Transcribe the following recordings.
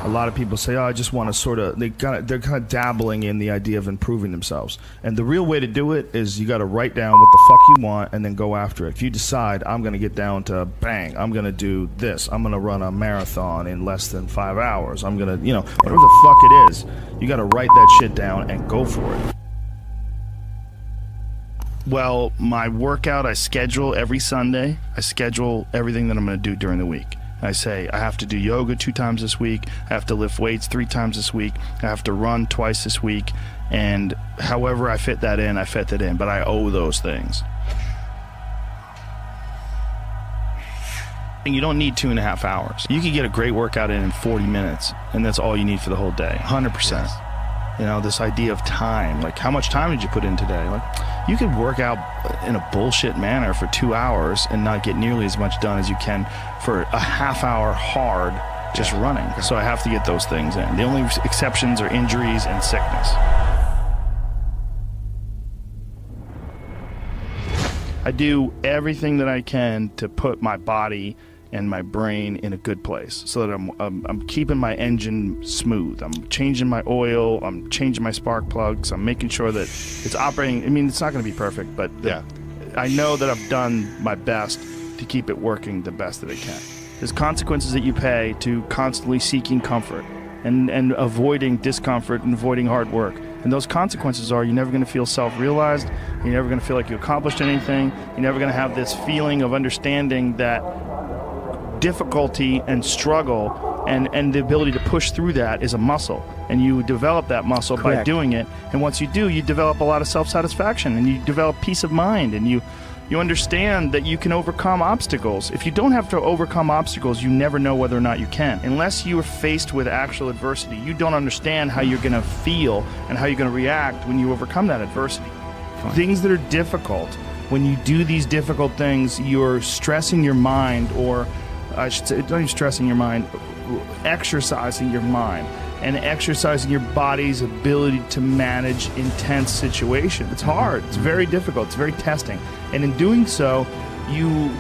A lot of people say, oh, I just want to sort of, they're kind of dabbling in the idea of improving themselves. And the real way to do it is you got to write down what the fuck you want and then go after it. If you decide, I'm going to get down to bang, I'm going to do this, I'm going to run a marathon in less than 5 hours, I'm going to, you know, whatever the fuck it is, you got to write that shit down and go for it. Well, my workout, I schedule every Sunday. I schedule everything that I'm going to do during the week. I say I have to do yoga 2 times this week, I have to lift weights 3 times this week, I have to run twice this week, and however I fit that in, I fit that in, but I owe those things. And you don't need 2.5 hours. You can get a great workout in 40 minutes, and that's all you need for the whole day, 100%. Yes. You know, this idea of time, like how much time did you put in today? Like, you could work out in a bullshit manner for 2 hours and not get nearly as much done as you can for a half hour hard just running. So I have to get those things in. The only exceptions are injuries and sickness. I do everything that I can to put my body and my brain in a good place so that I'm keeping my engine smooth. I'm changing my oil, I'm changing my spark plugs, I'm making sure that it's operating. I mean, it's not going to be perfect, but I know that I've done my best to keep it working the best that it can. There's consequences that you pay to constantly seeking comfort and avoiding discomfort and avoiding hard work. And those consequences are you're never going to feel self-realized, you're never going to feel like you accomplished anything, you're never going to have this feeling of understanding that difficulty and struggle and the ability to push through that is a muscle, and you develop that muscle by doing it. And once you do, you develop a lot of self-satisfaction, and you develop peace of mind, and you understand that you can overcome obstacles. If you don't have to overcome obstacles, you never know whether or not you can. Unless you are faced with actual adversity, you don't understand how you're going to feel and how you're going to react when you overcome that adversity. Things that are difficult, when you do these difficult things, you're stressing your mind, or I should say, don't even stressing your mind, exercising your mind and exercising your body's ability to manage intense situations. It's hard. It's very difficult. It's very testing. And in doing so, you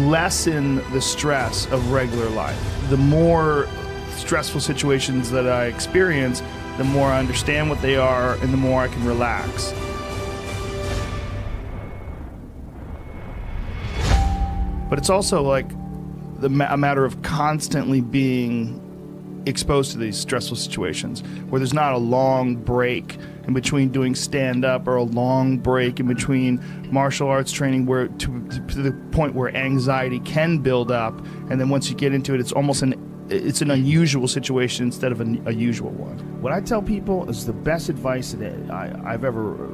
lessen the stress of regular life. The more stressful situations that I experience, the more I understand what they are and the more I can relax. But it's also like a matter of constantly being exposed to these stressful situations where there's not a long break in between doing stand-up or a long break in between martial arts training where to the point where anxiety can build up, and then once you get into it, it's almost an unusual situation instead of a usual one. What I tell people is the best advice that I've ever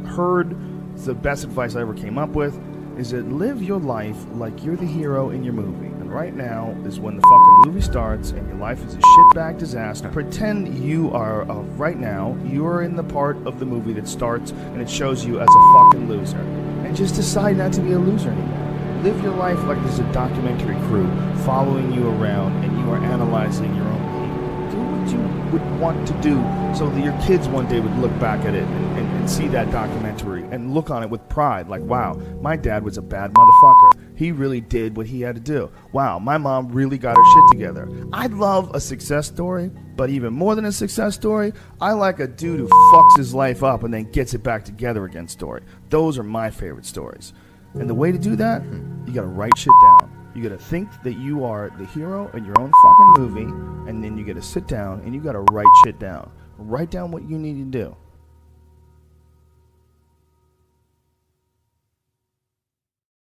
heard, it's the best advice I ever came up with, is that live your life like you're the hero in your movie. And right now is when the fucking movie starts and your life is a shitbag disaster. Pretend you are, right now, you're in the part of the movie that starts and it shows you as a fucking loser. And just decide not to be a loser anymore. Live your life like there's a documentary crew following you around and you are analyzing your own behavior. Do what you would want to do so that your kids one day would look back at it and see that documentary and look on it with pride, like, wow, my dad was a bad motherfucker. He really did what he had to do. Wow, my mom really got her shit together. I love a success story, but even more than a success story, I like a dude who fucks his life up and then gets it back together again story. Those are my favorite stories. And the way to do that, you gotta write shit down. You gotta think that you are the hero in your own fucking movie, and then you gotta sit down and you gotta write shit down. Write down what you need to do.